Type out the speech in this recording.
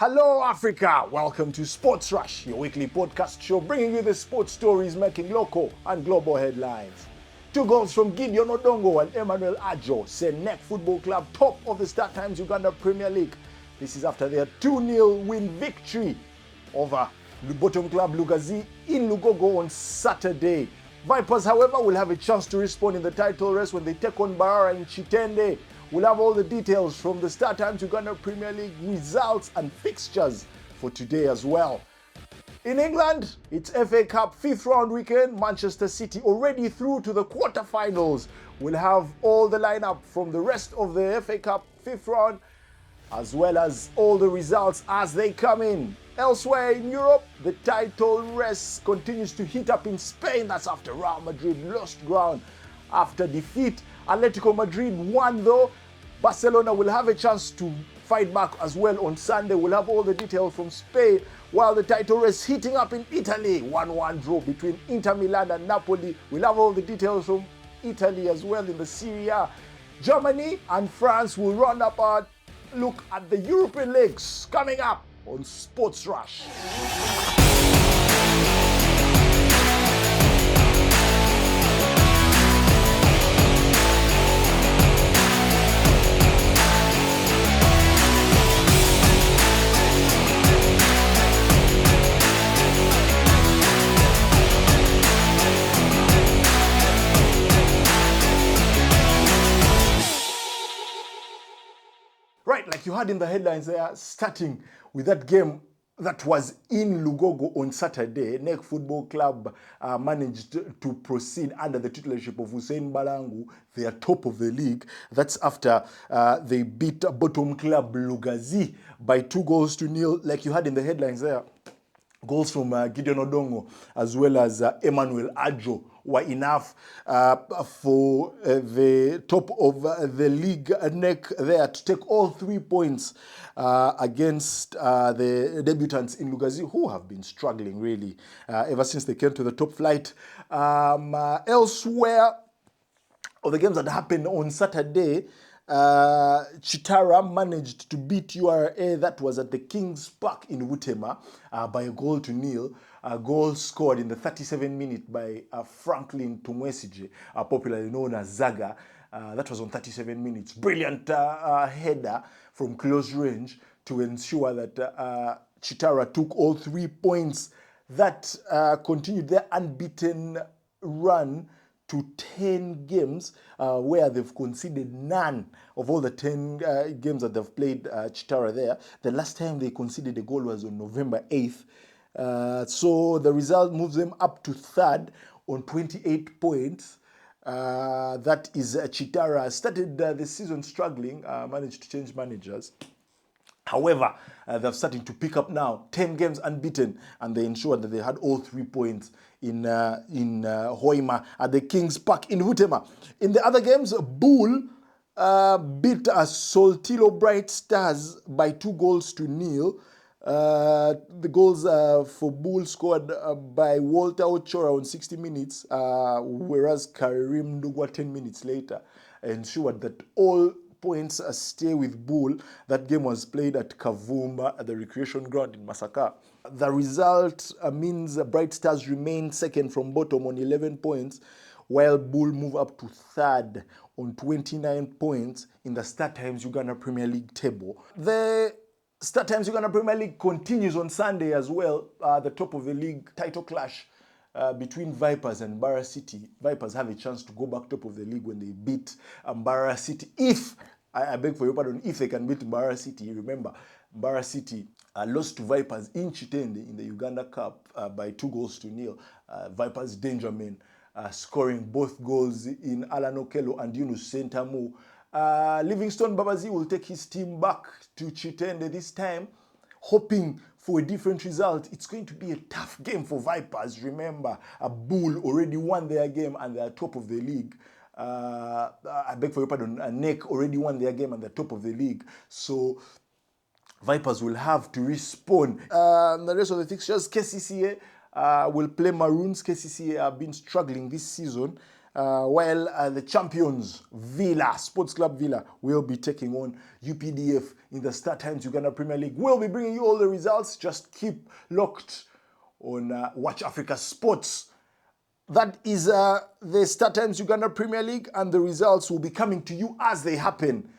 Hello, Africa! Welcome to Sports Rush, your weekly podcast show bringing you the sports stories making local and global headlines. Two goals from Gideon Odongo and Emmanuel Ajo send NEC Football Club top of the StarTimes Uganda Premier League. This is after their 2-0 win victory over bottom club Lugazi in Lugogo on Saturday. Vipers, however, will have a chance to respond in the title race when they take on Barara in Chitende. We'll have all the details from the StarTimes Uganda Premier League results and fixtures for today as well. In England, it's FA Cup 5th round weekend. Manchester City already through to the quarterfinals. We'll have all the lineup from the rest of the FA Cup 5th round, as well as all the results as they come in. Elsewhere in Europe, the title race continues to heat up in Spain. That's after Real Madrid lost ground after defeat. Atletico Madrid won though. Barcelona will have a chance to fight back as well on Sunday. We'll have all the details from Spain, while the title race heating up in Italy. 1-1 draw between Inter Milan and Napoli. We'll have all the details from Italy as well in the Serie A. Germany and France will round up our look at the European leagues coming up on Sports Rush. Right, like you heard in the headlines there, starting with that game that was in Lugogo on Saturday. NEC Football Club managed to proceed under the tuteleship of Hussein Balangu. They are top of the league. That's after they beat bottom club Lugazi by 2-0. Like you heard in the headlines there, goals from Gideon Odongo as well as Emmanuel Ajo were enough for the top of the league NEC there to take all 3 points against the debutants in Lugazi, who have been struggling really ever since they came to the top flight. Elsewhere, of the games that happened on Saturday, Chitara managed to beat URA, that was at the King's Park in Wutema, by 1-0. A goal scored in the 37th minute by Franklin Tumwesije, popularly known as Zaga. That was on 37 minutes. Brilliant header from close range to ensure that Chitara took all 3 points. That continued their unbeaten run to 10 games where they've conceded none of all the 10 games that they've played Chitara there. The last time they conceded a goal was on November 8th. So the result moves them up to third on 28 points. That is Chitara. Started the season struggling, managed to change managers. However, they're starting to pick up now, 10 games unbeaten, and they ensured that they had all 3 points in Hoima at the King's Park in Wutema. In the other games, Bull beat Soltilo Bright Stars by 2-0. The goals for Bull scored by Walter Ochora on 60 minutes, whereas Karim Ndugwa 10 minutes later ensured that all points stay with Bull. That game was played at Kavumba at the recreation ground in Masaka. The result means Bright Stars remain second from bottom on 11 points, while Bull move up to third on 29 points in the StarTimes Uganda Premier League table. The StarTimes Uganda Premier League continues on Sunday as well. The top of the league title clash between Vipers and Mbarara City. Vipers have a chance to go back top of the league when they beat Mbarara City. If, I beg for your pardon, if they can beat Mbarara City. Remember, Mbarara City lost to Vipers in Chitende in the Uganda Cup by 2-0. Vipers danger men scoring both goals in Alan Okello and Yunus Sentamu. Livingstone Babazi will take his team back to Chitende this time, hoping for a different result. It's going to be a tough game for Vipers. Remember, a Bull already won their game and they are top of the league. I beg for your pardon, NEC already won their game and they're top of the league. So Vipers will have to respawn. The rest of the fixtures, KCCA will play Maroons. KCCA have been struggling this season. while the champions, Villa, Sports Club Villa, will be taking on UPDF in the Star Times Uganda Premier League. We'll be bringing you all the results. Just keep locked on Watch Africa Sports. That is the Star Times Uganda Premier League, and the results will be coming to you as they happen.